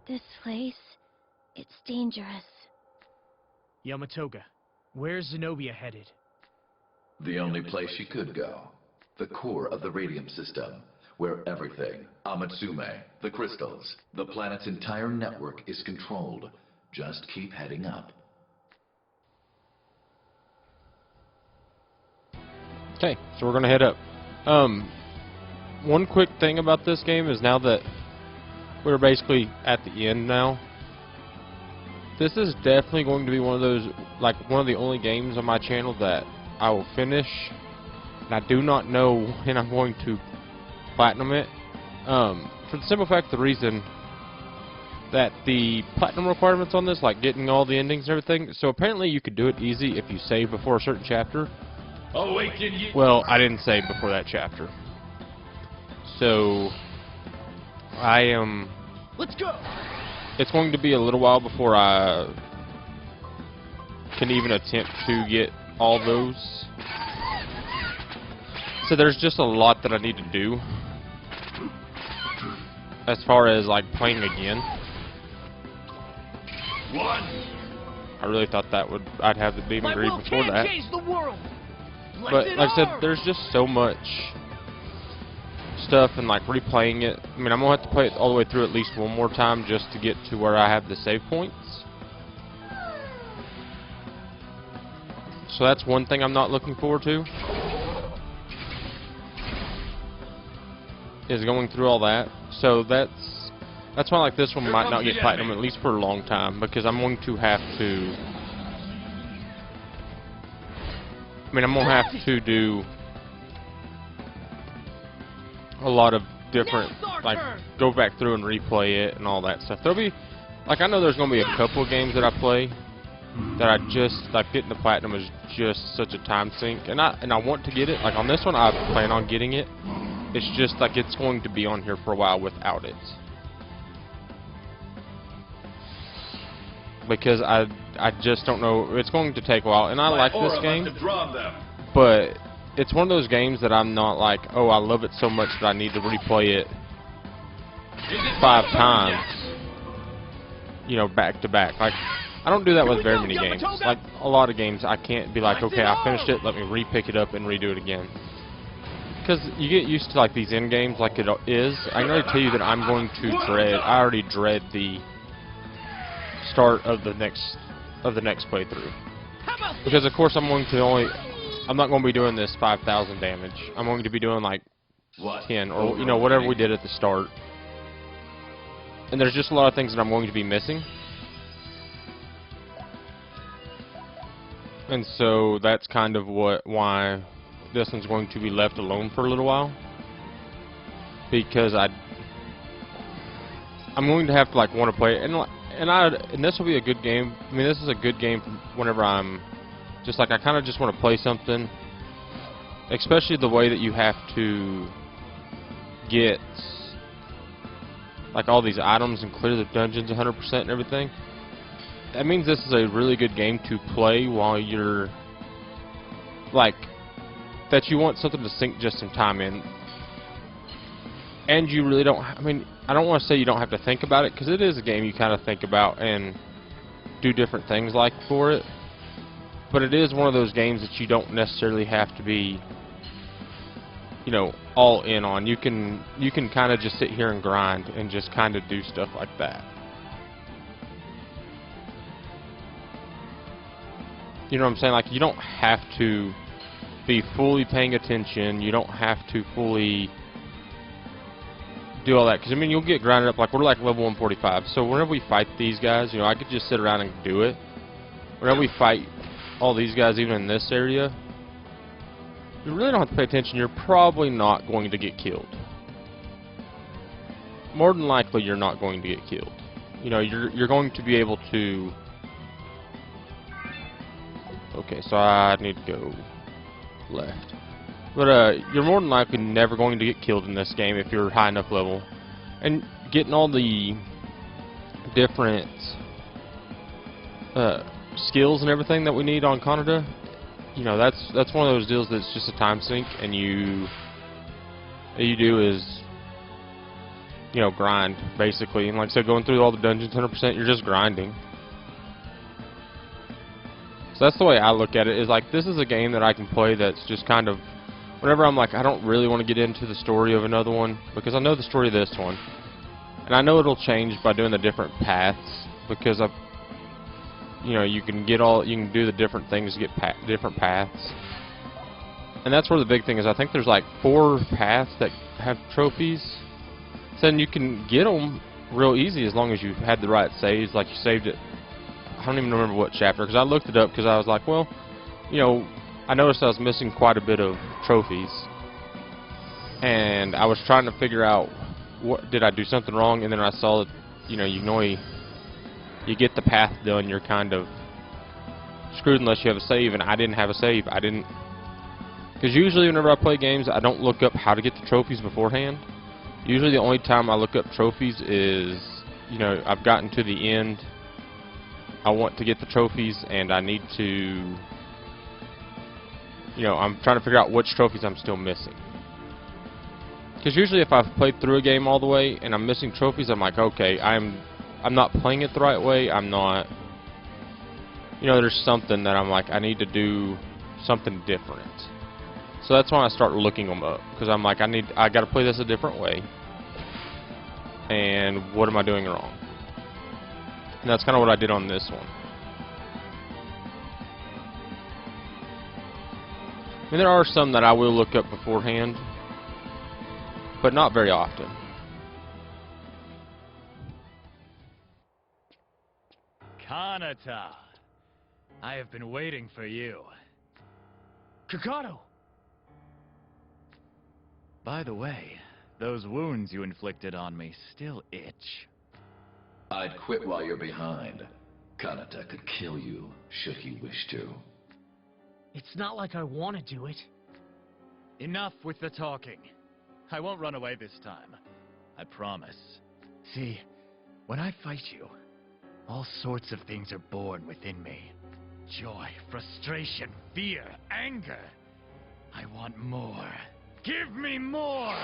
This place, it's dangerous. Yamatoga, where's Zenobia headed? The only place she could go. The core of the radium system, where everything, Amatsume, the crystals, the planet's entire network is controlled. Just keep heading up. Okay, so we're gonna head up. One quick thing about this game is now that we're basically at the end now, this is definitely going to be one of those, like one of the only games on my channel that I will finish, and I do not know when I'm going to platinum it, for the simple fact, the reason that the platinum requirements on this, like getting all the endings and everything, so apparently you could do it easy if you save before a certain chapter. Well, I didn't save before that chapter, so I am... Let's go! It's going to be a little while before I can even attempt to get all those. So there's just a lot that I need to do as far as like playing again. I really thought that I'd have the beam and greed before that. But like I said, there's just so much stuff and like replaying it. I mean, I'm gonna have to play it all the way through at least one more time just to get to where I have the save points. So that's one thing I'm not looking forward to, is going through all that. So that's why like this one might not get platinum at least for a long time, because I'm going to have to, I'm gonna have to do a lot of different, like, go back through and replay it and all that stuff. There'll be, like, I know there's gonna be a couple of games that I play that I just, like, getting the platinum is just such a time sink, and I want to get it. Like on this one, I plan on getting it. It's just like it's going to be on here for a while without it, because I just don't know. It's going to take a while, and I like this game, but it's one of those games that I'm not like, oh, I love it so much that I need to replay it 5 times, you know, back to back. Like, I don't do that with very many games. Like, a lot of games, I can't be like, okay, I finished it, let me re-pick it up and redo it again. Because you get used to, like, these end games like it is. I can already tell you that I'm going to I already dread the start of the next playthrough. Because, of course, I'm not going to be doing this 5,000 damage. I'm going to be doing, like, 10, or, you know, whatever we did at the start. And there's just a lot of things that I'm going to be missing. And so that's kind of why this one's going to be left alone for a little while, because I'm going to have to like want to play it, and this will be a good game. I mean, this is a good game whenever I'm just like, I kind of just want to play something, especially the way that you have to get like all these items and clear the dungeons 100% and everything. That means this is a really good game to play while you're, like, that you want something to sink just some time in. And you really don't, I mean, I don't want to say you don't have to think about it, because it is a game you kind of think about and do different things like for it. But it is one of those games that you don't necessarily have to be, you know, all in on. You can kind of just sit here and grind and just kind of do stuff like that. You know what I'm saying? Like, you don't have to be fully paying attention. You don't have to fully do all that. Because, I mean, you'll get grinded up. Like, we're like level 145. So whenever we fight these guys, you know, I could just sit around and do it. Whenever we fight all these guys, even in this area, you really don't have to pay attention. You're probably not going to get killed. More than likely, you're not going to get killed. You know, you're going to be able to... Okay, so I need to go left. But you're more than likely never going to get killed in this game if you're high enough level. And getting all the different skills and everything that we need on Kaneda, you know, that's one of those deals that's just a time sink, and you do is you know, grind, basically. And like I said, going through all the dungeons 100%, you're just grinding. So that's the way I look at it, is like, this is a game that I can play that's just kind of, whenever I'm like, I don't really want to get into the story of another one, because I know the story of this one. And I know it'll change by doing the different paths, because I've, you know, you can do the different things to get different paths. And that's where the big thing is. I think there's like 4 paths that have trophies. So then you can get them real easy as long as you've had the right saves, like you saved it. I don't even remember what chapter, because I looked it up because I was like, well, you know, I noticed I was missing quite a bit of trophies. And I was trying to figure out, what did I do something wrong? And then I saw that, you know, you can only, you get the path done, you're kind of screwed unless you have a save, and I didn't have a save. I didn't, because usually whenever I play games, I don't look up how to get the trophies beforehand. Usually the only time I look up trophies is, you know, I've gotten to the end, I want to get the trophies, and I need to, you know, I'm trying to figure out which trophies I'm still missing. Because usually if I've played through a game all the way and I'm missing trophies, I'm like, okay, I'm not playing it the right way. I'm not, you know, there's something that I'm like, I need to do something different. So that's when I start looking them up, because I'm like, I got to play this a different way. And what am I doing wrong? And that's kind of what I did on this one. I mean, there are some that I will look up beforehand, but not very often. Kanata, I have been waiting for you. Kakato! By the way, those wounds you inflicted on me still itch. I'd quit while you're behind. Kanata could kill you, should he wish to. It's not like I want to do it. Enough with the talking. I won't run away this time. I promise. See, when I fight you, all sorts of things are born within me. Joy, frustration, fear, anger. I want more. Give me more!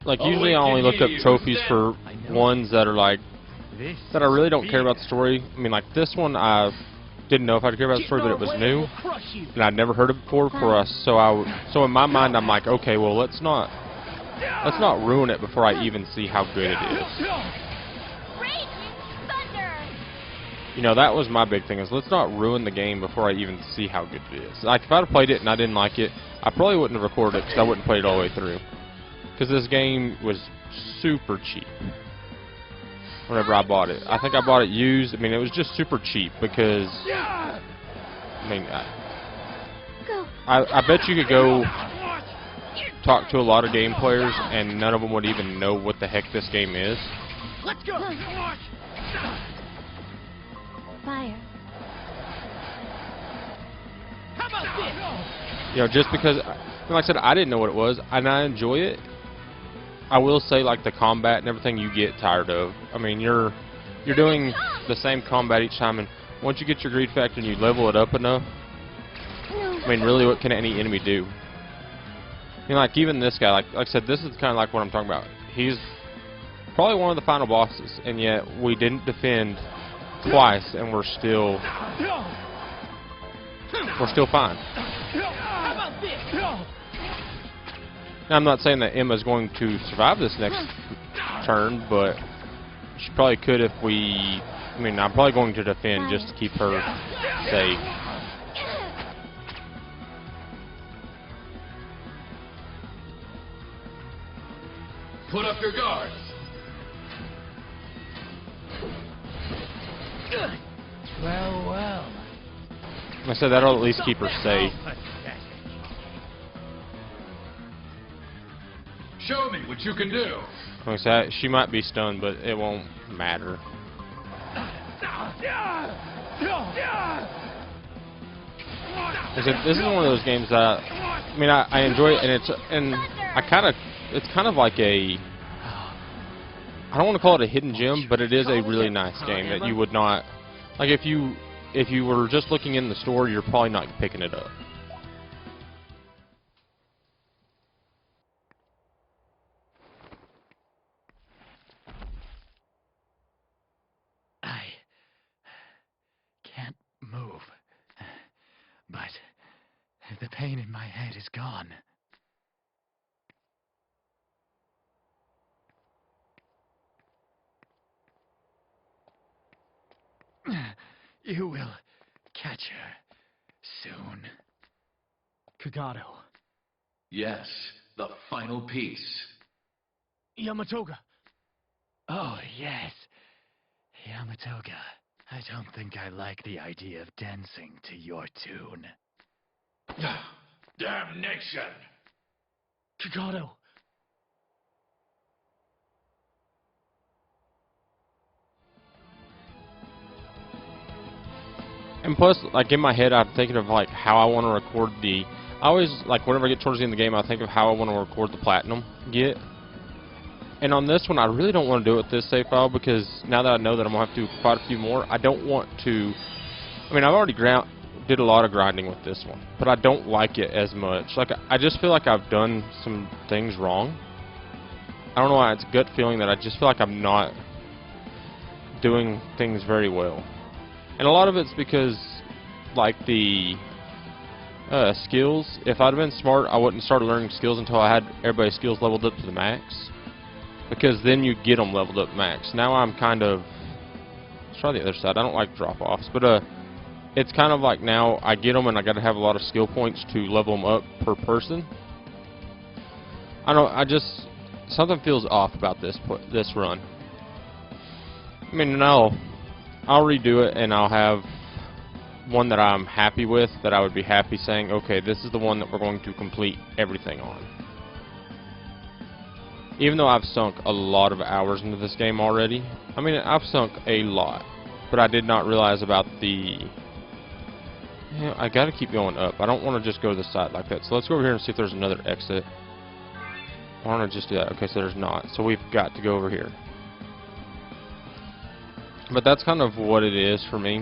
Like, usually I only look up trophies for ones that are like, that I really don't care about the story. I mean, like this one, I didn't know if I'd care about the story, but it was new, and I'd never heard it before for us. So in my mind, I'm like, okay, well, let's not ruin it before I even see how good it is. You know, that was my big thing, is let's not ruin the game before I even see how good it is. Like, if I'd played it and I didn't like it, I probably wouldn't have recorded it, because I wouldn't play it all the way through. Because this game was super cheap whenever I bought it. I think I bought it used. I mean, it was just super cheap, because, I mean, I bet you could go talk to a lot of game players, and none of them would even know what the heck this game is. Let's go! Fire. How about this? You know, just because, like I said, I didn't know what it was, and I enjoy it. I will say, like, the combat and everything you get tired of. I mean, you're doing the same combat each time, and once you get your greed factor and you level it up enough, I mean, really, what can any enemy do? I mean, like, even this guy, like I said, this is kind of like what I'm talking about. He's probably one of the final bosses, and yet we didn't defend twice, and we're still fine. Now, I'm not saying that Emma's going to survive this next turn, but she probably could if we... I mean, I'm probably going to defend just to keep her safe. Put up your guards! Well. I said that'll at least keep her safe. Show me what you can do! Like I said, she might be stunned, but it won't matter. This is one of those games that I mean, I enjoy it, and it's kind of like a, I don't want to call it a hidden gem, but it is a really nice game that you would not, like, if you were just looking in the store, you're probably not picking it up. pain in my head is gone. You will catch her soon. Kagado. Yes, the final piece. Yamatoga. Oh, yes. Yamatoga. I don't think I like the idea of dancing to your tune. Damnation! Kagado. And plus, like, in my head, I'm thinking of, like, how I want to record the... I always, like, whenever I get towards the end of the game, I think of how I want to record the platinum get. And on this one, I really don't want to do it with this save file, because now that I know that I'm going to have to do quite a few more, I don't want to... I mean, I've already did a lot of grinding with this one, but I don't like it as much. Like, I just feel like I've done some things wrong. I don't know why, it's a gut feeling that I just feel like I'm not doing things very well. And a lot of it's because, like, the skills, if I'd have been smart, I wouldn't start learning skills until I had everybody's skills leveled up to the max. Because then you get them leveled up max. Now I'm kind of... Let's try the other side. I don't like drop-offs, but it's kind of like now I get them and I got to have a lot of skill points to level them up per person. I don't... I just... Something feels off about this run. I mean, no. I'll redo it and I'll have one that I'm happy with, that I would be happy saying, okay, this is the one that we're going to complete everything on. Even though I've sunk a lot of hours into this game already, I mean, I've sunk a lot, but I did not realize about the... Yeah, I gotta keep going up. I don't want to just go to the side like that. So let's go over here and see if there's another exit. I want to just do that. Okay, so there's not. So we've got to go over here. But that's kind of what it is for me.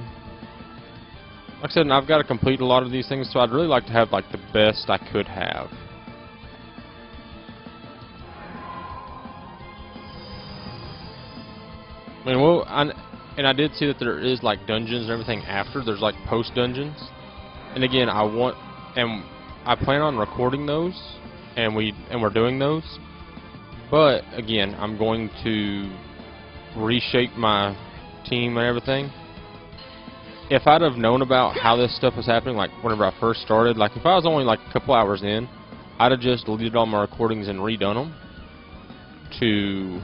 Like I said, and I've got to complete a lot of these things, so I'd really like to have, like, the best I could have. I mean, well, and I did see that there is, like, dungeons and everything after. There's, like, post-dungeons. And again, I plan on recording those, and we're doing those. But, again, I'm going to reshape my team and everything. If I'd have known about how this stuff was happening, like whenever I first started, like if I was only like a couple hours in, I'd have just deleted all my recordings and redone them to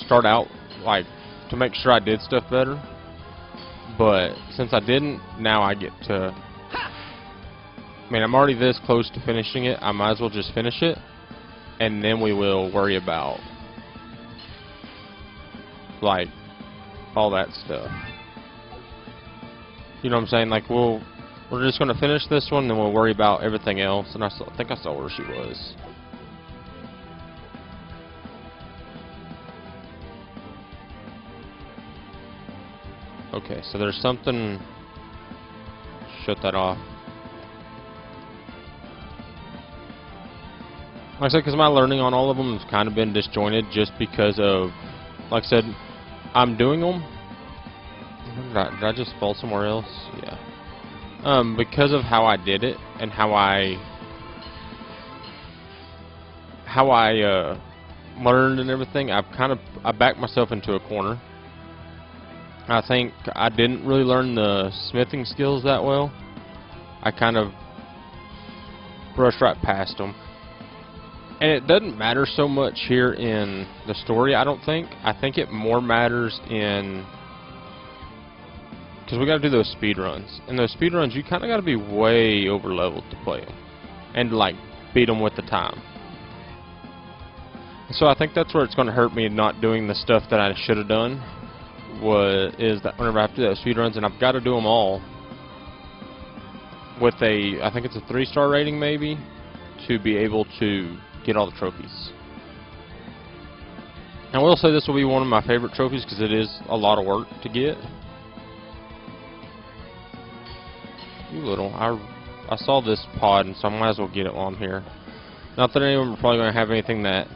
start out, like, to make sure I did stuff better. But since I didn't, now I get to... I mean, I'm already this close to finishing it, I might as well just finish it, and then we will worry about, like, all that stuff. You know what I'm saying? Like, we're just going to finish this one, then we'll worry about everything else. And I think I saw where she was. Okay, so there's something... Shut that off. Like I said, because my learning on all of them has kind of been disjointed just because of... Like I said, I'm doing them. Did I just fall somewhere else? Yeah. Because of how I did it and how I learned and everything, I backed myself into a corner. I think I didn't really learn the smithing skills that well. I kind of brushed right past them. And it doesn't matter so much here in the story, I don't think. I think it more matters in... Because we got to do those speed runs. And those speed runs, you kind of got to be way over leveled to play them. And, like, beat them with the time. So I think that's where it's going to hurt me not doing the stuff that I should have done. Is that whenever I have to do those speed runs, and I've got to do them all with I think it's a 3-star rating maybe, to be able to get all the trophies. I will say this will be one of my favorite trophies because it is a lot of work to get. You little, I saw this pod, and so I might as well get it while I'm here. Not that any of them are probably going to have anything that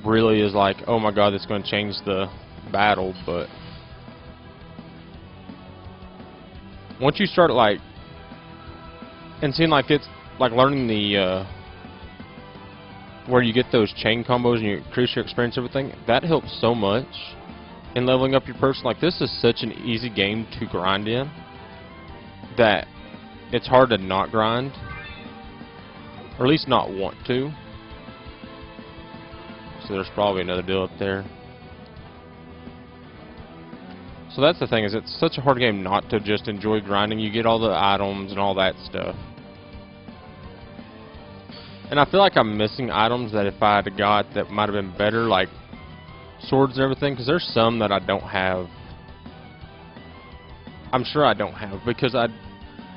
really is like, oh my god, that's going to change the battle, but once you start, like, And seeing like it's like learning the where you get those chain combos and you increase your experience, everything that helps so much in leveling up your person. Like this is such an easy game to grind in that it's hard to not grind, or at least not want to. So there's probably another deal up there. So that's the thing, is it's such a hard game not to just enjoy grinding. You get all the items and all that stuff. And I feel like I'm missing items that if I had got that might have been better, like swords and everything, because there's some that I don't have. I'm sure I don't have, because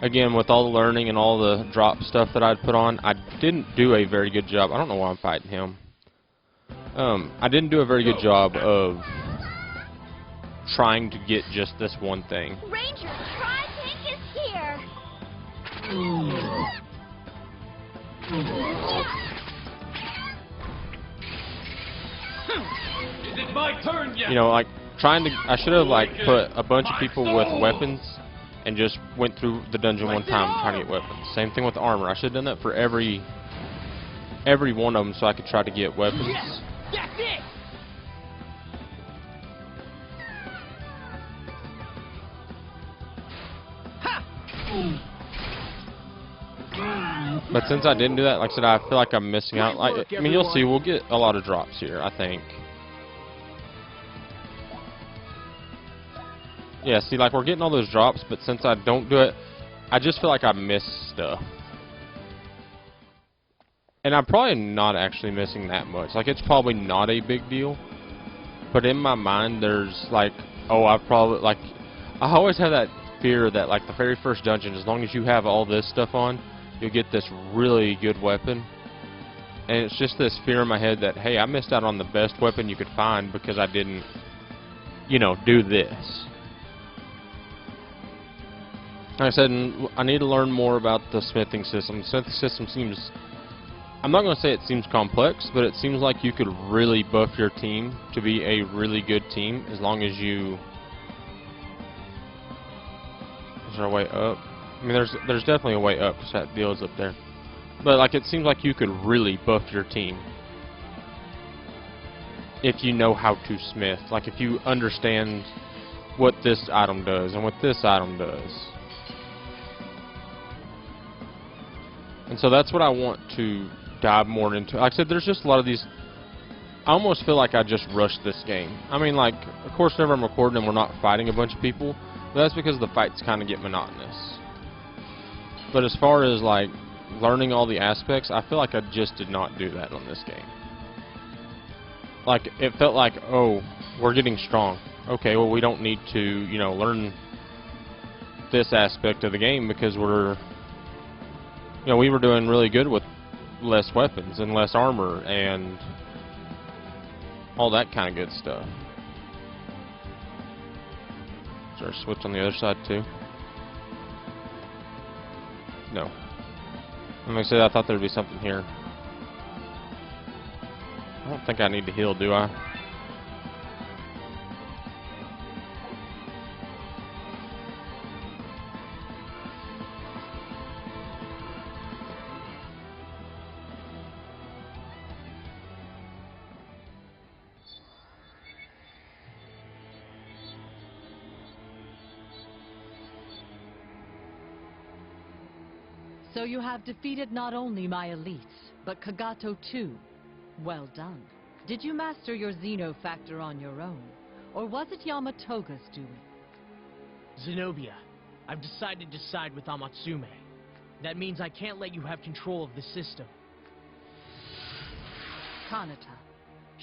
again, with all the learning and all the drop stuff that I'd put on, I didn't do a very good job. I don't know why I'm fighting him. I didn't do a very good job of trying to get just this one thing. Ranger, Tri-Tank is here! Is it my turn yet? You know, like I should have like put a bunch of people with weapons and just went through the dungeon one time trying to get weapons. Same thing with armor. I should have done that for every one of them so I could try to get weapons. Yes, that's it. But since I didn't do that, like I said, I feel like I'm missing out. Like, I mean, you'll see, we'll get a lot of drops here, I think. Yeah, see, like, we're getting all those drops, but since I don't do it, I just feel like I miss stuff. And I'm probably not actually missing that much. Like, it's probably not a big deal. But in my mind, there's, like, oh, I probably, like, I always have that fear that, like, the very first dungeon, as long as you have all this stuff on, you'll get this really good weapon. And it's just this fear in my head that, hey, I missed out on the best weapon you could find because I didn't, you know, do this. Like I said, I need to learn more about the smithing system. The smithing system seems, I'm not going to say it seems complex, but it seems like you could really buff your team to be a really good team as long as you... Is there a way up? I mean, there's definitely a way up because that deal is up there. But like, it seems like you could really buff your team if you know how to smith. Like if you understand what this item does and what this item does. And so that's what I want to dive more into. Like I said, there's just a lot of these. I almost feel like I just rushed this game. I mean, like, of course, whenever I'm recording and we're not fighting a bunch of people, but that's because the fights kind of get monotonous. But as far as like learning all the aspects, I feel like I just did not do that on this game. Like, it felt like, oh, we're getting strong. Okay, well, we don't need to, you know, learn this aspect of the game because we're, you know, we were doing really good with less weapons and less armor and all that kind of good stuff. Is there a switch on the other side too? No. Like I said, I thought there'd be something here. I don't think I need to heal, do I? So you have defeated not only my elites, but Kagato too. Well done. Did you master your Xeno factor on your own? Or was it Yamatoga's doing? Zenobia, I've decided to side with Amatsume. That means I can't let you have control of the system. Kanata,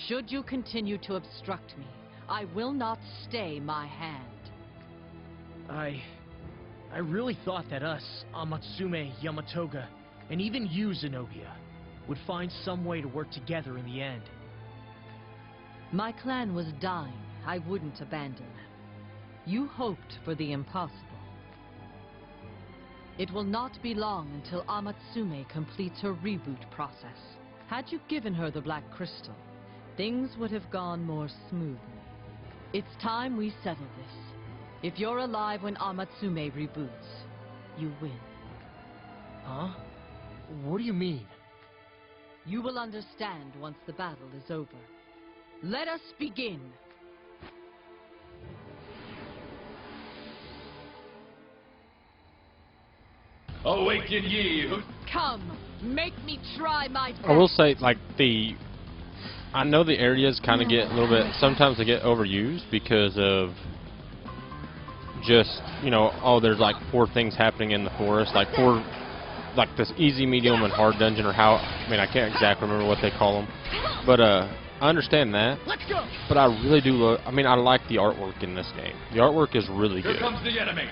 should you continue to obstruct me, I will not stay my hand. I really thought that us, Amatsume, Yamatoga, and even you, Zenobia, would find some way to work together in the end. My clan was dying. I wouldn't abandon them. You hoped for the impossible. It will not be long until Amatsume completes her reboot process. Had you given her the Black Crystal, things would have gone more smoothly. It's time we settle this. If you're alive when Amatsume reboots, you win. Huh? What do you mean? You will understand once the battle is over. Let us begin. Awaken ye! Come, make me try my best. I will say, like, I know the areas kind of get a little bit, sometimes they get overused because of just, you know, oh, there's like 4 things happening in the forest, like 4, like this easy, medium, and hard dungeon, or how, I mean, I can't exactly remember what they call them, but I understand that. Let's go! But I really do I mean, I like the artwork in this game. The artwork is really good. Here comes the enemy!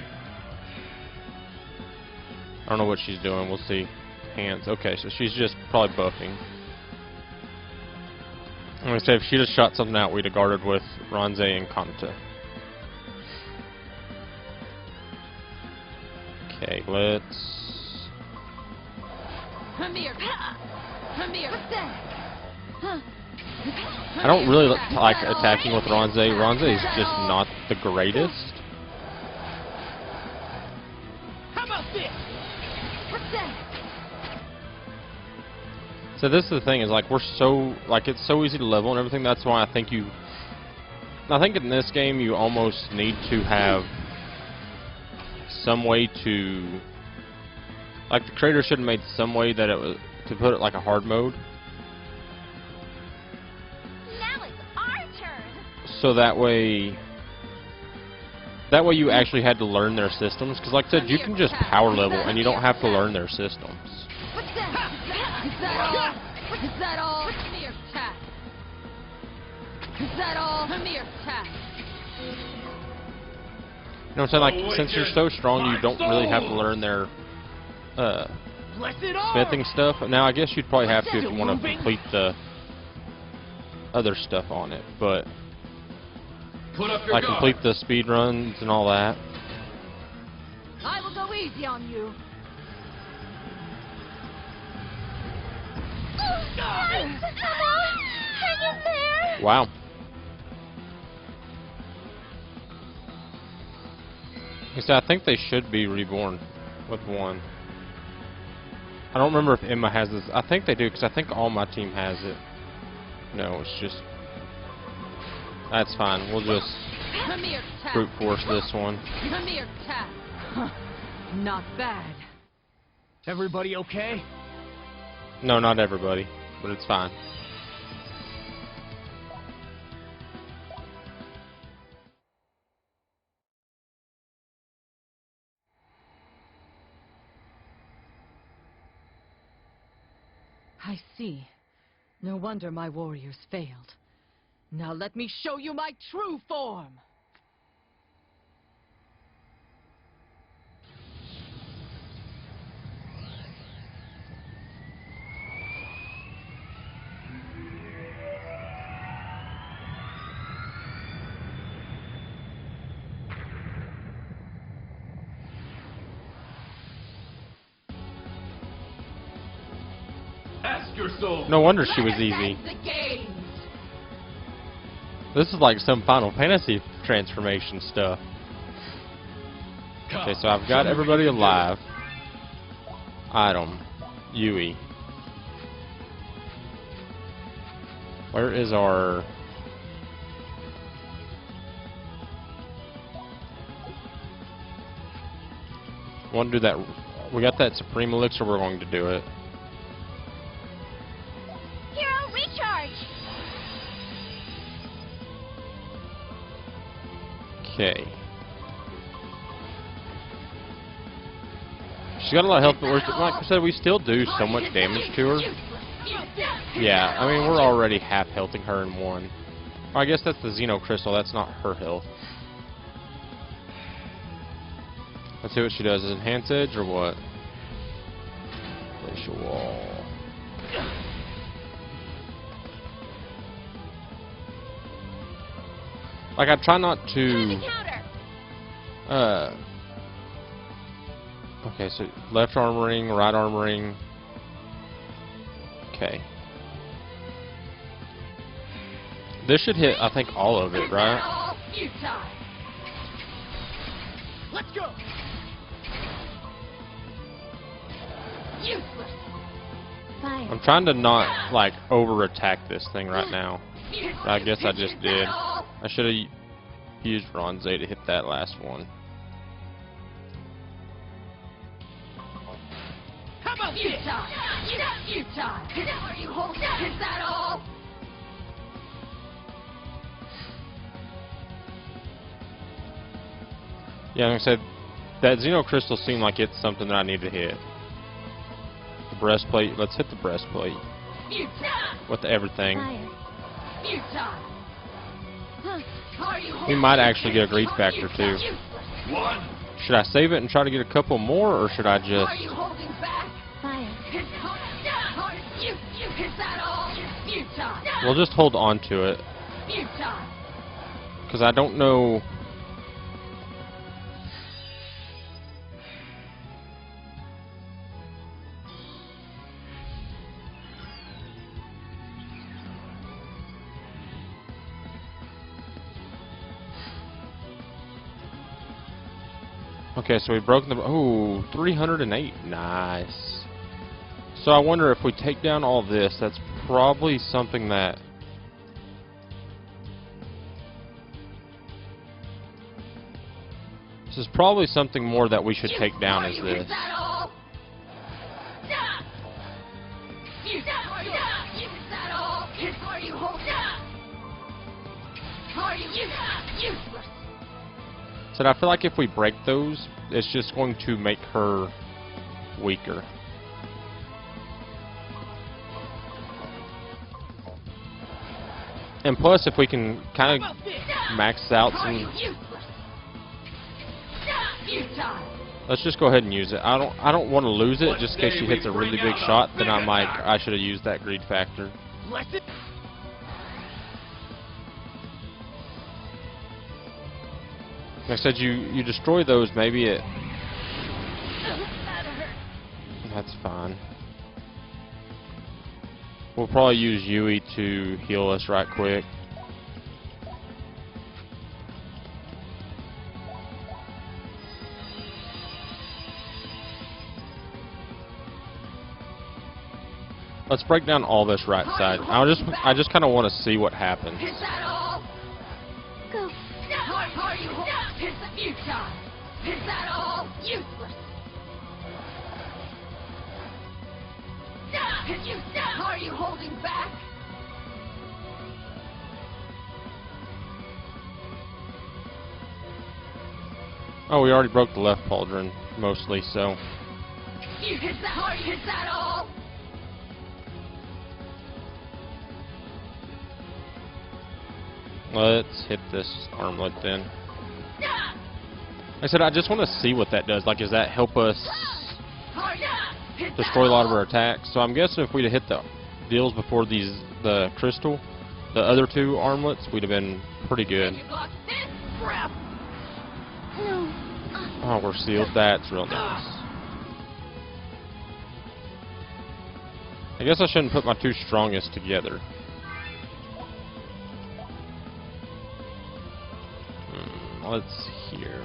I don't know what she's doing. We'll see. Hands. Okay, so she's just probably buffing. I'm going to say if she just shot something out, we'd have guarded with Ronze and Kanata. Okay, let's... I don't really like attacking with Ronze. Ronze is just not the greatest. How about this? So this is the thing, is like we're so, like it's so easy to level and everything. That's why I think in this game you almost need to have some way to, like, the creator should have made some way that it was, to put it like a hard mode. Now it's our turn. So that way you actually had to learn their systems, because like I said, you can just power level and you don't have to learn their systems. What's that? Is that all? Is that all? Mere attack. Is that all? Mere attack. You know what I'm saying? Like, since you're so strong, you don't really have to learn their smithing stuff. Now, I guess you'd probably have to if you want to complete the other stuff on it, but like complete the speed runs and all that. I will go easy on you. Come on, hang in there. Wow. So I think they should be reborn with 1. I don't remember if Emma has this. I think they do, because I think all my team has it. No, it's just... That's fine. We'll just brute force this one. Not bad. Everybody okay? No, not everybody, but it's fine. I see. No wonder my warriors failed. Now let me show you my true form! Ask your soul! No wonder she was easy. This is like some Final Fantasy transformation stuff. Okay, so I've got everybody alive. Item. Yui. Where is our... Want to do that... We got that Supreme Elixir, we're going to do it. Hero recharge. Okay. She's got a lot of health, but like I said, we still do so much damage to her. Yeah, I mean, we're already half healthing her in 1. Oh, I guess that's the Xeno Crystal, that's not her health. Let's see what she does. Is it Enhance Edge or what? Glacial Wall. Like, I try not to... Okay, so left armoring, right armoring. Okay. This should hit, I think, all of it, right? Let's go. Useless. Fire. I'm trying to not, like, over-attack this thing right now. But I guess I just did. I should have used Bronze to hit that last one. How about you? You die. Are you holding? Is that all? Yeah, like I said, that Xeno Crystal seemed like it's something that I need to hit. The breastplate, let's hit the breastplate. With everything. We might actually get a greed factor too. Should I save it and try to get a couple more, or should I just... We'll just hold on to it. Because I don't know... Okay, so we've broken the... Oh, 308. Nice. So I wonder if we take down all this, that's probably something that... This is probably something more that we should take down as this. So I feel like if we break those, it's just going to make her weaker. And plus, if we can kind of max out some... Let's just go ahead and use it. I don't want to lose it just in case she hits a really big shot. Then I'm like, I should have used that greed factor. Like I said, you destroy those, maybe it... That's fine. We'll probably use Yui to heal us right quick. Let's break down all this right side. I just kind of want to see what happens. Is that all? Go. Are you futile? Is that all? Useless. Are you holding back? Oh, we already broke the left pauldron, mostly, so... Is that all? Let's hit this armlet then. Like I said, I just want to see what that does. Like, does that help us destroy a lot of our attacks? So I'm guessing if we'd have hit the deals before the crystal, the other two armlets, we'd have been pretty good. Oh, we're sealed. That's real nice. I guess I shouldn't put my two strongest together. Let's see here.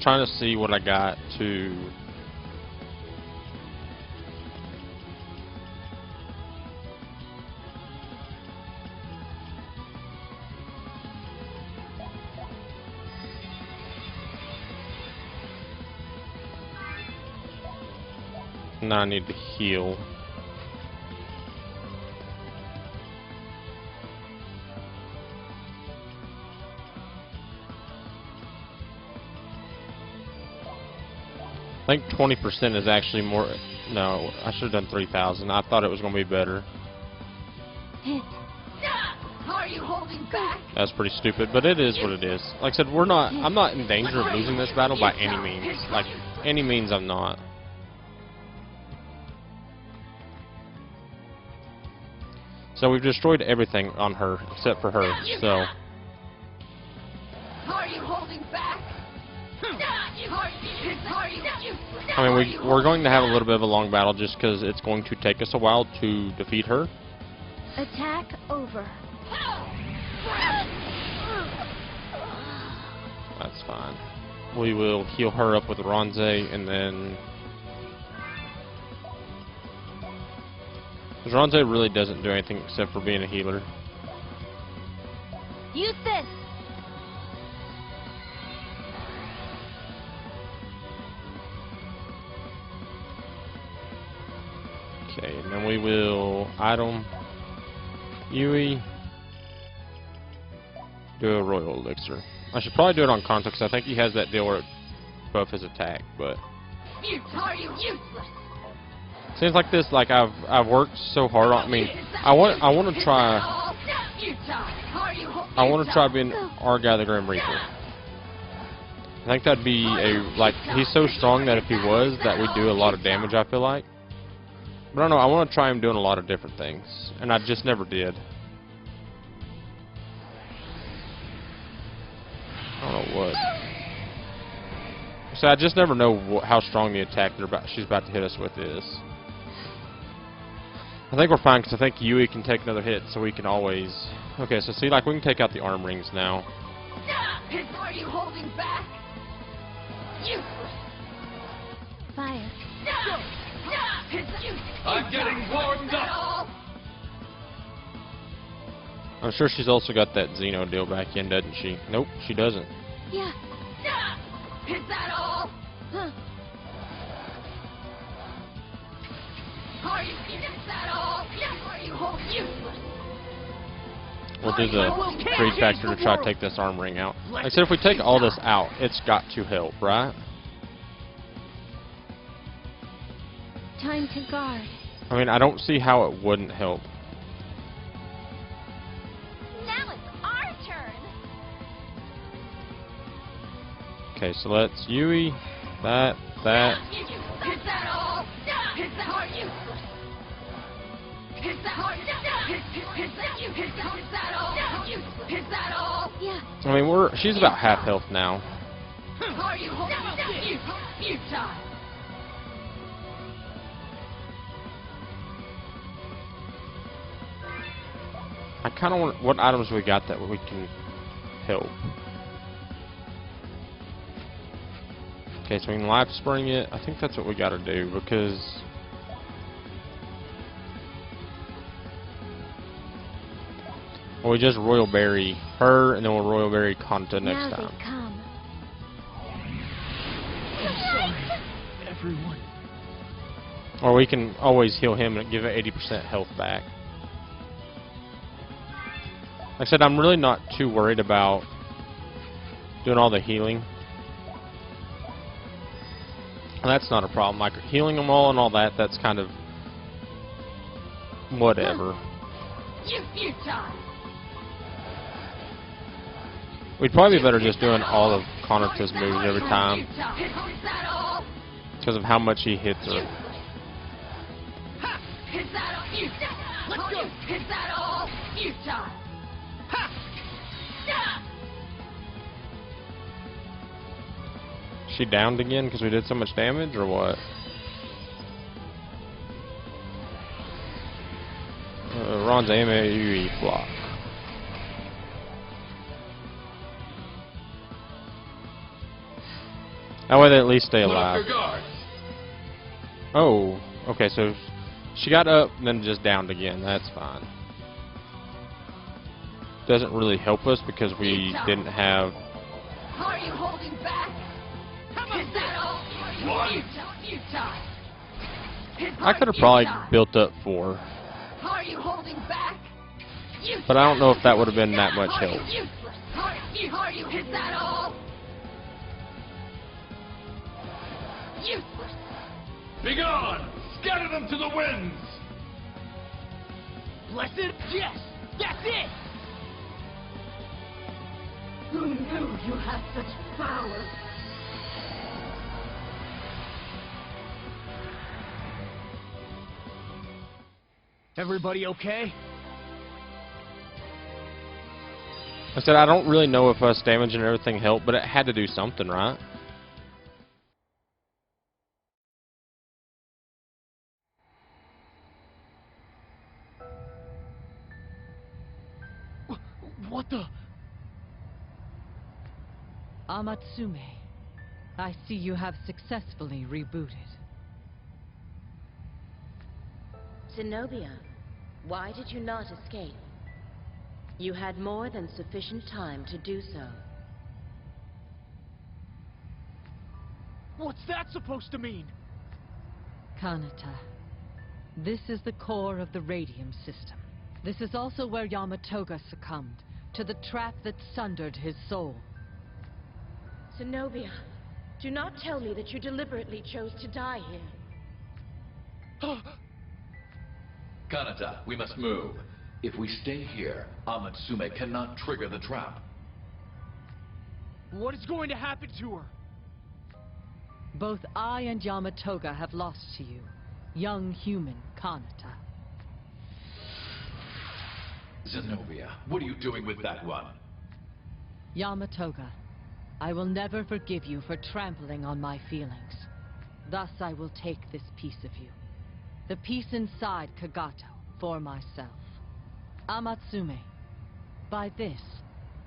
Trying to see what I got to... Now I need to heal. I think 20% is actually more... No, I should have done 3,000. I thought it was going to be better. Are you holding back? That's pretty stupid, but it is what it is. Like I said, I'm not in danger of losing this battle by any means. Like, any means I'm not. So we've destroyed everything on her, except for her, so... Are you holding back? I mean, we're going to have a little bit of a long battle just because it's going to take us a while to defeat her. Attack over. That's fine. We will heal her up with Ronze, and then... Because Ronze really doesn't do anything except for being a healer. Use this. Okay, and then we will item Yui, do a royal elixir. I should probably do it on Conta because I think he has that deal where it buff his attack, but Are you useless? seems like this, like I've worked so hard on. I mean, I want to try. I want to try being our guy, the Grim Reaper. I think that'd be like he's so strong that if he was, that would do a lot of damage. I feel like. But I don't know, I want to try him doing a lot of different things, and I just never did. I don't know what. So I just never know how strong the attack she's about to hit us with is. I think we're fine, because I think Yui can take another hit, so we can always... Okay, so see, like, we can take out the arm rings now. Are you holding back? Useless. Fire. I'm getting warmed up! I'm sure she's also got that Xeno deal back in, doesn't she? Nope, she doesn't. Yeah. Is that all? Huh. Are you is that all? Are you holding useless? We'll do the greed factor to try to take this arm ring out. Like I said, if we take all this out, it's got to help, right? Time to guard. I mean, I don't see how it wouldn't help. Now it's our turn. Okay, so let's Yui, that. Is that all? Is that are useless? Is that all? Is that all? Is that all? Yeah. I mean, she's about half health now. Are you holding futile? I kind of want... What items we got that we can help? Okay, so we can life spring it. I think that's what we gotta do, because... Well, we just Royal Berry her, and then we'll Royal Berry Conta next time. Come. I'm sorry, everyone. Or we can always heal him and give it 80% health back. Like I said, I'm really not too worried about doing all the healing. And that's not a problem. Like, healing them all and all that, that's kind of... whatever. You futile. We'd probably be better just doing all of Conata's moves every time. Because of how much he hits her. Is that all? Let's go. Is that all? Futile. She downed again because we did so much damage, or what? Ron's AMAUE block. That way they at least stay alive. Oh, okay, so she got up and then just downed again. That's fine. Doesn't really help us because we didn't have... Are you holding back? Is that all? I could have probably built up 4. Are you holding back? But I don't know if that would have been that much help. Are you? Is that all? Useless. Begone! Scatter them to the winds! Blessed? Yes! That's it! Who knew you had such power? Everybody okay? I said I don't really know if us damaging everything helped, but it had to do something, right? What the? Amatsume, I see you have successfully rebooted. Zenobia, why did you not escape? You had more than sufficient time to do so. What's that supposed to mean? Kanata, this is the core of the radium system. This is also where Yamatoga succumbed, to the trap that sundered his soul. Zenobia, do not tell me that you deliberately chose to die here. Kanata, we must move. If we stay here, Amatsume cannot trigger the trap. What is going to happen to her? Both I and Yamatoga have lost to you, young human Kanata. Zenobia, what are you doing with that one? Yamatoga, I will never forgive you for trampling on my feelings. Thus I will take this piece of you. The piece inside Kagato, for myself. Amatsume, by this,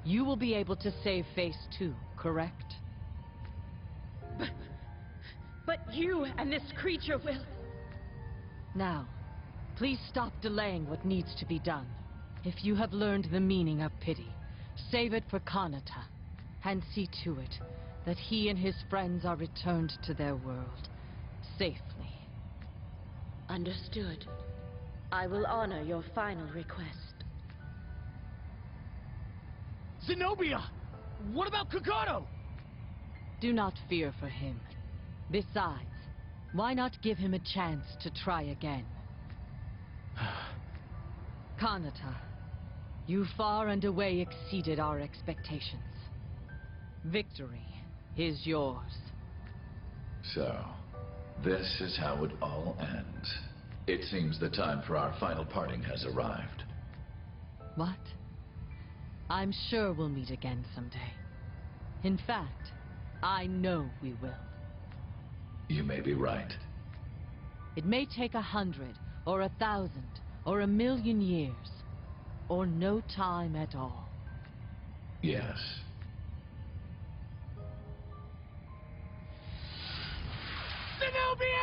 you will be able to save Phase 2, correct? But you and this creature will... Now, please stop delaying what needs to be done. If you have learned the meaning of pity, save it for Kanata, and see to it that he and his friends are returned to their world, safely. Understood. I will honor your final request. Zenobia! What about Kagato? Do not fear for him. Besides, why not give him a chance to try again? Kanata, you far and away exceeded our expectations. Victory is yours. So, this is how it all ends. It seems the time for our final parting has arrived. What? I'm sure we'll meet again someday. In fact, I know we will. You may be right. It may take 100, or 1,000, or 1,000,000 years, or no time at all. Yes. Zenobia!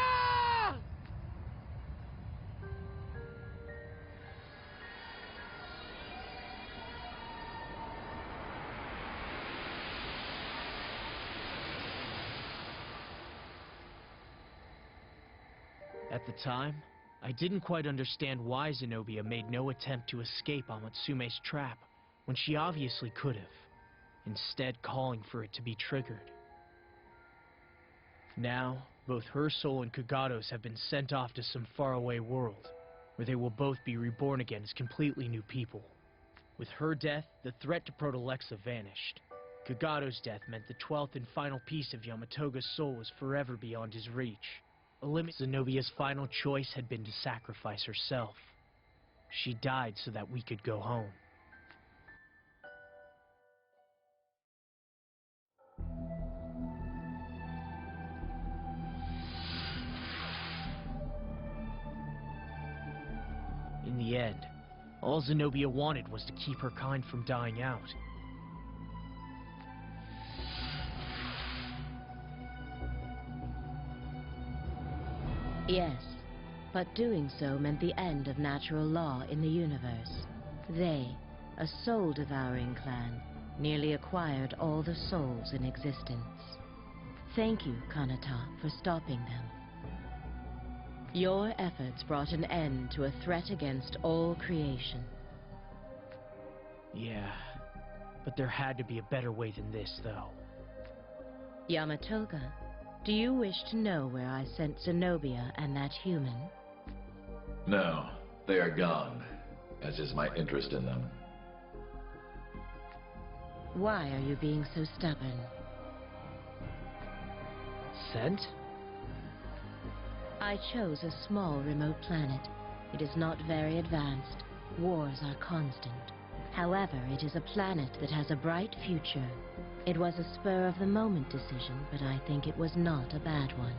At the time, I didn't quite understand why Zenobia made no attempt to escape Amatsume's trap, when she obviously could have, instead calling for it to be triggered. Now, both her soul and Kagato's have been sent off to some faraway world, where they will both be reborn again as completely new people. With her death, the threat to Protalexa vanished. Kagato's death meant the 12th and final piece of Yamatoga's soul was forever beyond his reach. Zenobia's final choice had been to sacrifice herself. She died so that we could go home. In the end, all Zenobia wanted was to keep her kind from dying out. Yes, but doing so meant the end of natural law in the universe. They, a soul-devouring clan, nearly acquired all the souls in existence. Thank you, Kanata, for stopping them. Your efforts brought an end to a threat against all creation. Yeah, but there had to be a better way than this, though. Yamatoga, do you wish to know where I sent Zenobia and that human? No, they are gone, as is my interest in them. Why are you being so stubborn? Sent? I chose a small remote planet. It is not very advanced. Wars are constant. However, it is a planet that has a bright future. It was a spur-of-the-moment decision, but I think it was not a bad one.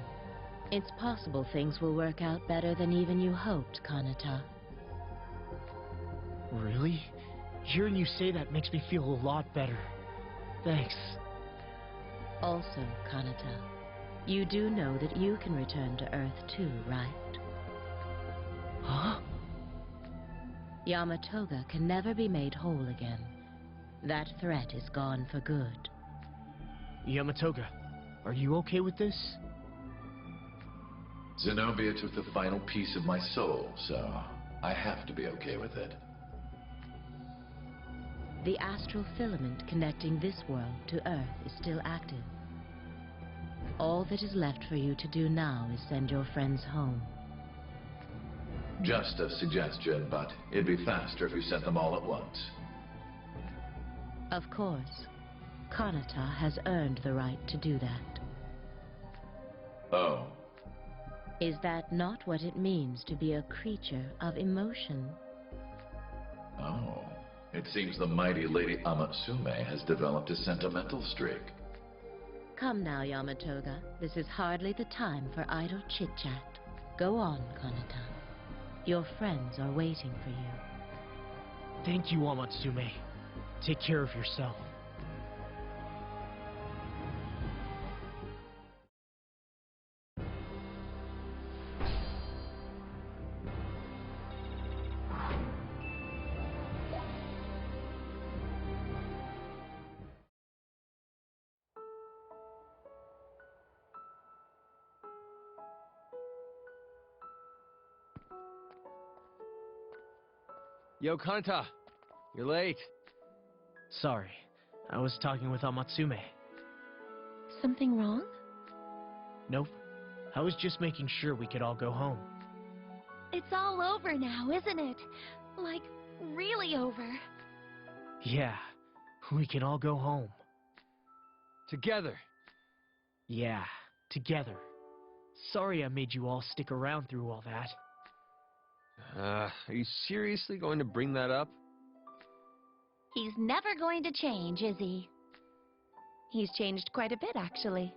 It's possible things will work out better than even you hoped, Kanata. Really? Hearing you say that makes me feel a lot better. Thanks. Also, Kanata, you do know that you can return to Earth too, right? Huh? Yamatoga can never be made whole again. That threat is gone for good. Yamatoga, are you okay with this? Zenobia took the final piece of my soul, so I have to be okay with it. The astral filament connecting this world to Earth is still active. All that is left for you to do now is send your friends home. Just a suggestion, but it'd be faster if you sent them all at once. Of course, Kanata has earned the right to do that. Oh. Is that not what it means to be a creature of emotion? Oh. It seems the mighty Lady Amatsume has developed a sentimental streak. Come now, Yamatoga. This is hardly the time for idle chit-chat. Go on, Kanata. Your friends are waiting for you. Thank you, Amatsume. Take care of yourself. Yo, Kanata! You're late. Sorry, I was talking with Amatsume. Something wrong? Nope. I was just making sure we could all go home. It's all over now, isn't it? Like, really over. Yeah, we can all go home. Together. Yeah, together. Sorry I made you all stick around through all that. Are you seriously going to bring that up? He's never going to change, is he? He's changed quite a bit, actually.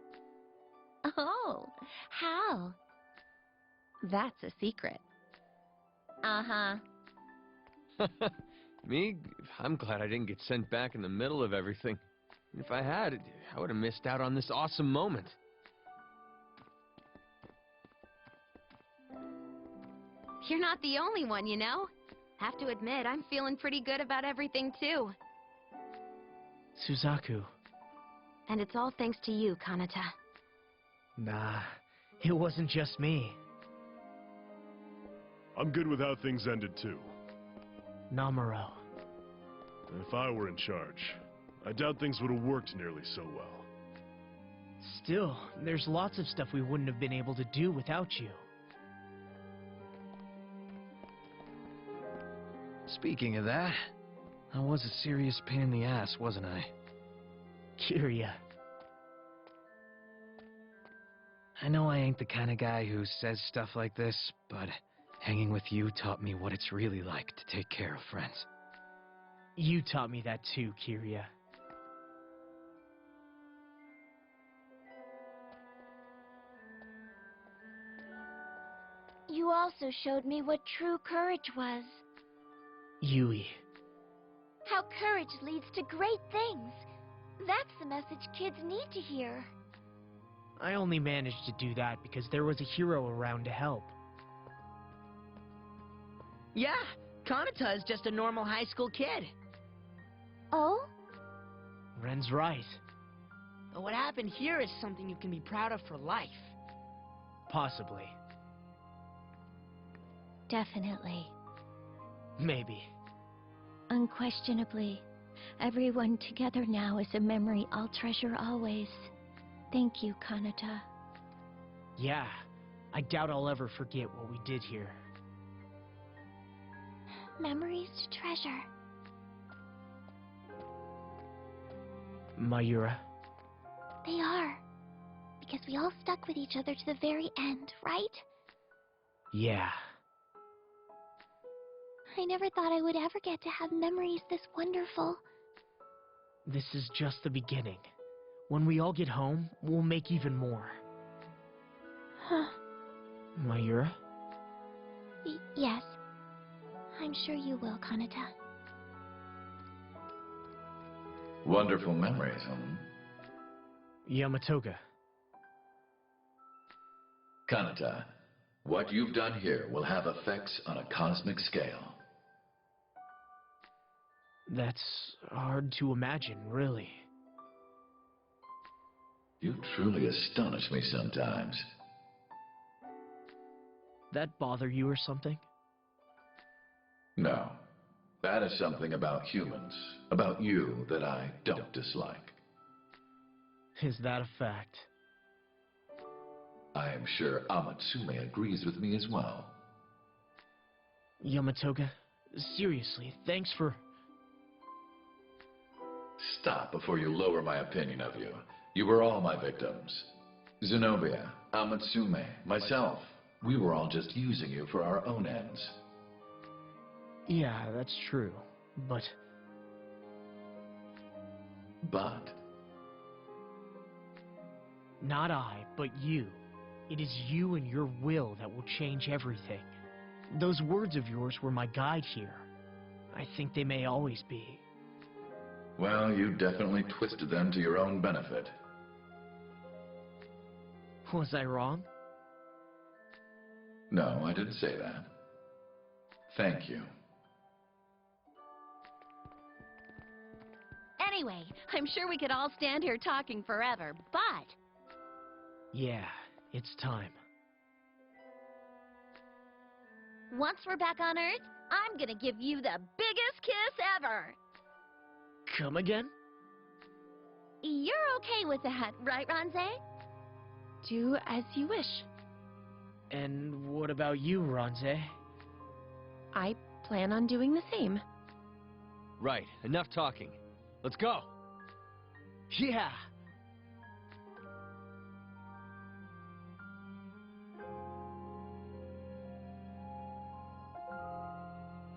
Oh, how? That's a secret. Uh-huh. Me? I'm glad I didn't get sent back in the middle of everything. If I had, I would have missed out on this awesome moment. You're not the only one, you know. Have to admit, I'm feeling pretty good about everything, too. Suzaku. And it's all thanks to you, Kanata. Nah, it wasn't just me. I'm good with how things ended, too. Namuro. If I were in charge, I doubt things would have worked nearly so well. Still, there's lots of stuff we wouldn't have been able to do without you. Speaking of that, I was a serious pain in the ass, wasn't I? Kirya. I know I ain't the kind of guy who says stuff like this, but hanging with you taught me what it's really like to take care of friends. You taught me that too, Kirya. You also showed me what true courage was. Yui. How courage leads to great things. That's the message kids need to hear. I only managed to do that because there was a hero around to help. Yeah, Kanata is just a normal high school kid. Oh? Ren's right. But what happened here is something you can be proud of for life. Possibly. Definitely. Maybe. Unquestionably. Everyone together now is a memory I'll treasure always. Thank you, Kanata. Yeah, I doubt I'll ever forget what we did here. Memories to treasure. Mayura. They are. Because we all stuck with each other to the very end, right? Yeah. I never thought I would ever get to have memories this wonderful. This is just the beginning. When we all get home, we'll make even more. Huh. Mayura? Yes. I'm sure you will, Kanata. Wonderful memories, Yamatoga. Kanata, what you've done here will have effects on a cosmic scale. That's hard to imagine, really. You truly astonish me sometimes. That bother you or something? No. That is something about humans, about you, that I don't dislike. Is that a fact? I am sure Amatsume agrees with me as well. Yamatoga, seriously, thanks for... Stop before you lower my opinion of you. You were all my victims. Zenobia, Amatsume, myself. We were all just using you for our own ends. Yeah, that's true, but... But? Not I, but you. It is you and your will that will change everything. Those words of yours were my guide here. I think they may always be. Well, you definitely twisted them to your own benefit. Was I wrong? No, I didn't say that. Thank you. Anyway, I'm sure we could all stand here talking forever, but... Yeah, it's time. once we're back on Earth, I'm gonna give you the biggest kiss ever! Come again? You're okay with that, right, Ronze? Do as you wish. And what about you, Ronze? I plan on doing the same. Right, enough talking. Let's go! Yeah!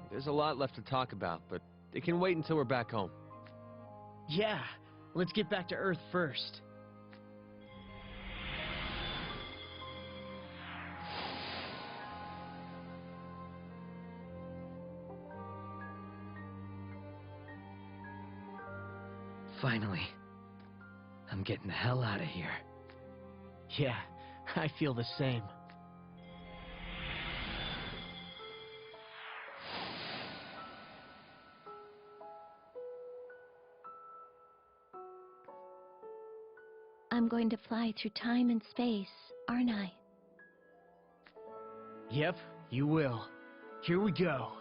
There's a lot left to talk about, but it can wait until we're back home. Yeah! Let's get back to Earth first. Finally. I'm getting the hell out of here. Yeah, I feel the same. I'm going to fly through time and space, aren't I? Yep, you will. Here we go.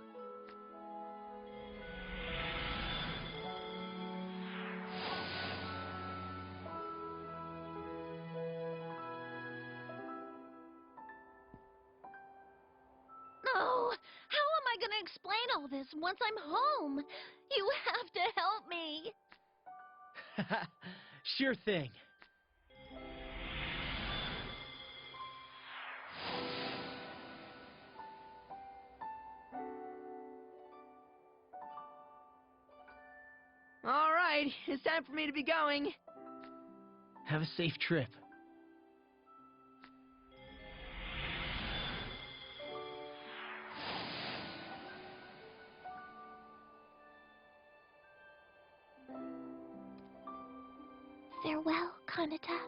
No! How am I gonna explain all this once I'm home? You have to help me! Sure thing. All right, it's time for me to be going. Have a safe trip. Farewell, Kanata.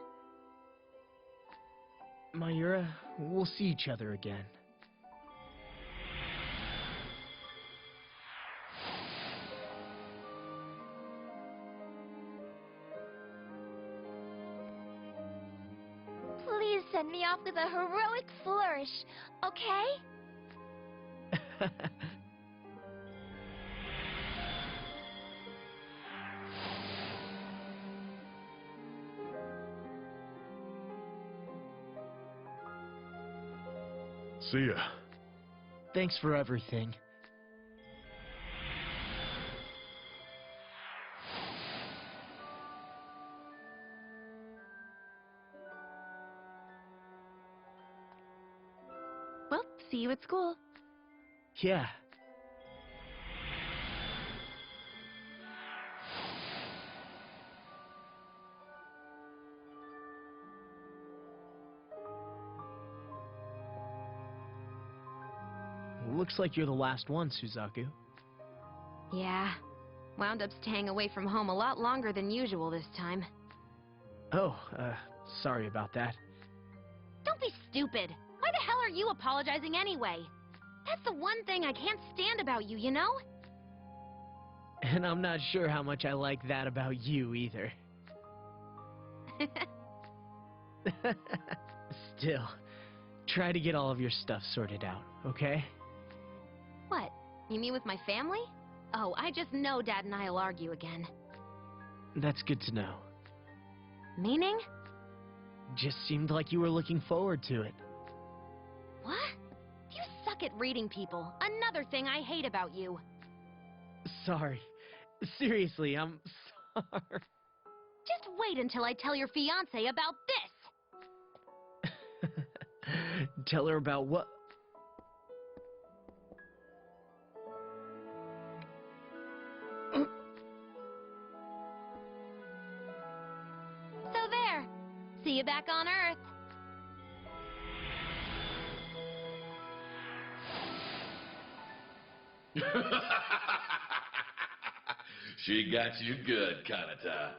Mayura, we'll see each other again. Please send me off with a heroic flourish, okay? See ya. Thanks for everything. Well, see you at school. Yeah. Looks like you're the last one, Suzaku. Yeah. Wound up staying away from home a lot longer than usual this time. Oh, sorry about that. Don't be stupid. Why the hell are you apologizing anyway? That's the one thing I can't stand about you, you know? And I'm not sure how much I like that about you either. Still, try to get all of your stuff sorted out, okay? What? You mean with my family? Oh, I just know Dad and I'll argue again. That's good to know. Meaning? Just seemed like you were looking forward to it. What? You suck at reading people. Another thing I hate about you. Sorry. Seriously, I'm sorry. Just wait until I tell your fiancé about this! Tell her about what? So there. See you back on Earth. She got you good, Kanata.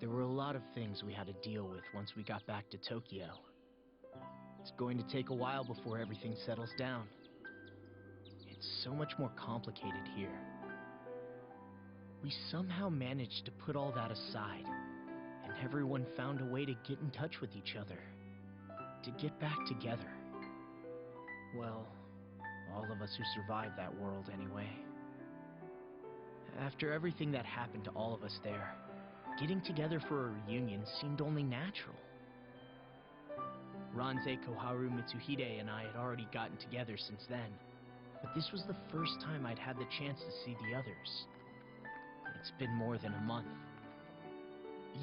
There were a lot of things we had to deal with once we got back to Tokyo. It's going to take a while before everything settles down. It's so much more complicated here. We somehow managed to put all that aside, and everyone found a way to get in touch with each other, to get back together. Well, all of us who survived that world anyway. After everything that happened to all of us there, getting together for a reunion seemed only natural. Ranze Koharu Mitsuhide and I had already gotten together since then, but this was the first time I'd had the chance to see the others. It's been more than a month.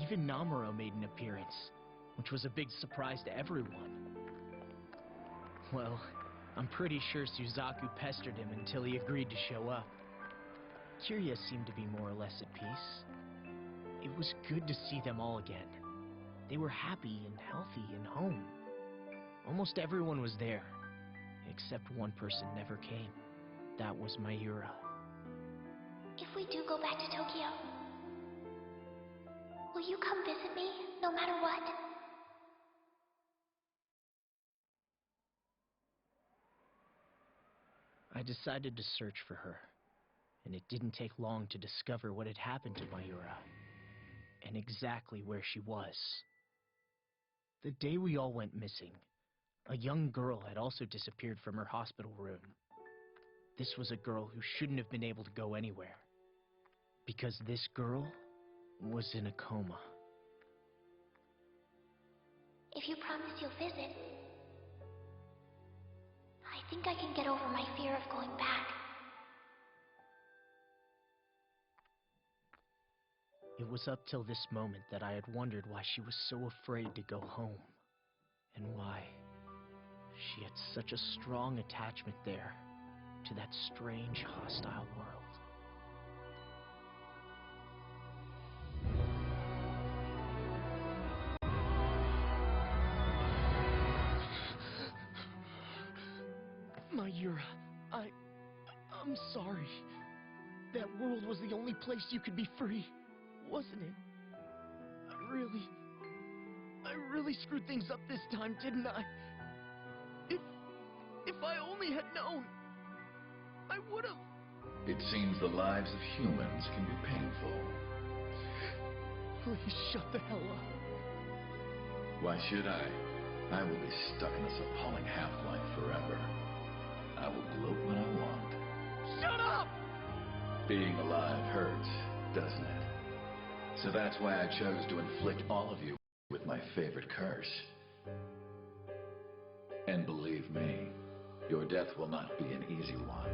Even Namuro made an appearance, which was a big surprise to everyone. Well, I'm pretty sure Suzaku pestered him until he agreed to show up. Kirya seemed to be more or less at peace. It was good to see them all again. They were happy and healthy and home. Almost everyone was there, except one person never came. That was Mayura. If we do go back to Tokyo, will you come visit me, no matter what? I decided to search for her, and it didn't take long to discover what had happened to Mayura, and exactly where she was. The day we all went missing, a young girl had also disappeared from her hospital room. This was a girl who shouldn't have been able to go anywhere, because this girl was in a coma. If you promise you'll visit, I think I can get over my fear of going back. It was up till this moment that I had wondered why she was so afraid to go home, and why she had such a strong attachment there to that strange, hostile world. Mayura, I'm sorry. That world was the only place you could be free, wasn't it? I really screwed things up this time, didn't I? If I only had known, I would've... It seems the lives of humans can be painful. Please shut the hell up. Why should I? I will be stuck in this appalling half-life forever. I will gloat when I want. Shut up! Being alive hurts, doesn't it? So that's why I chose to inflict all of you with my favorite curse. And believe me, your death will not be an easy one.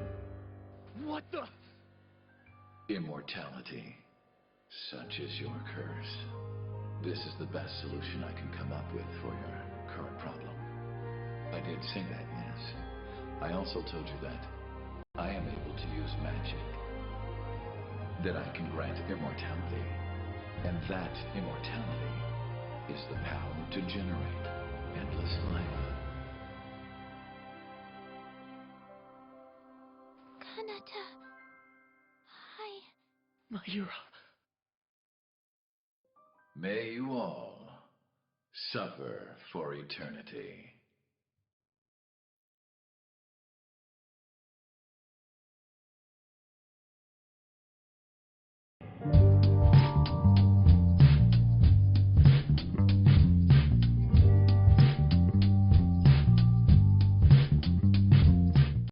What the? Immortality. Such is your curse. This is the best solution I can come up with for your current problem. I did say that, yes. I also told you that I am able to use magic. That I can grant immortality. And that immortality is the power to generate endless life. Kanata. Hi. Mayura. May you all suffer for eternity.